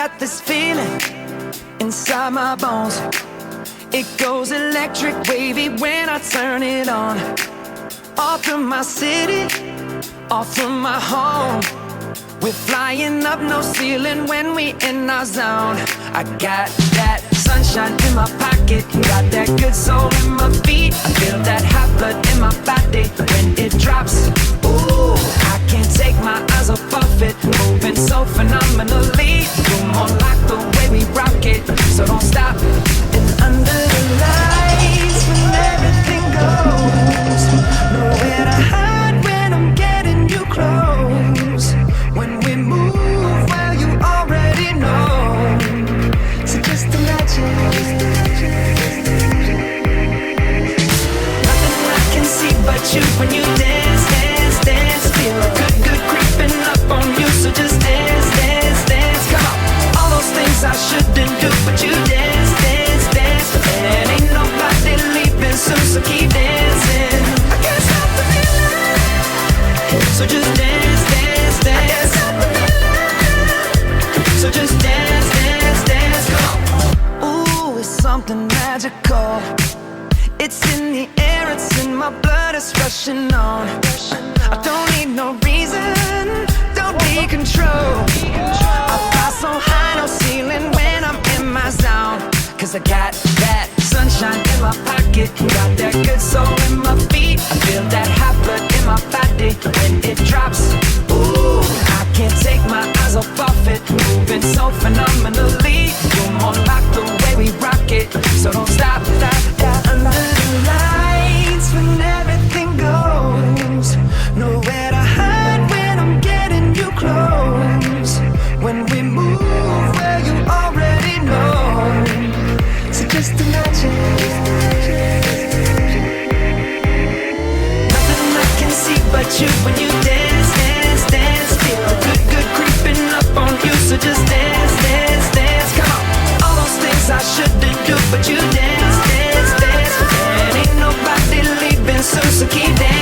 got this feeling inside my bones. It goes electric wavy when I turn it on. All through my city, all through my home. We're flying up, no ceiling when we in our zone. I got that sunshine in my pocket, got that good soul in my feet. I feel that hot blood in my body when it drops. Ooh, I can't take my eyes off of it, moving so phenomenally. You're more like the way we rock it, so don't stop. And under the lights, when everything goes, nowhere to hide when I'm getting you close. When we move, well, you already know. So just imagine. Nothing I can see but you when you dance, dance, dance. Feel good, good creeping up on you. So just dance, dance, dance. Come on. All those things I shouldn't do, but you dance, dance, dance. And ain't nobody leaving soon, so keep dancing. I can't stop the feeling. So just dance, dance, dance. So just dance, dance, dance, come on. Ooh, it's something magical. It's in the air, it's in my blood, it's rushing on. I don't need no reason, don't be control. I fly so high, no ceiling when I'm in my zone. Cause I got that sunshine in my pocket, got that good soul in my feet. I feel that hot blood in my body when it drops. Ooh, I can't take my eyes off of it, moving so phenomenally. You're more like the way we rock it, so don't stop, stop, stop. Under the lights when everything goes, nowhere to hide when I'm getting you close. When we move, well, you already know. So just imagine. Nothing I can see but you when you dance, dance, dance. Feel good, good creeping up on you. So just dance, dance, dance. Come on. All those things I shouldn't do, but you dance, dance, dance. And ain't nobody leaving soon, so keep dancing.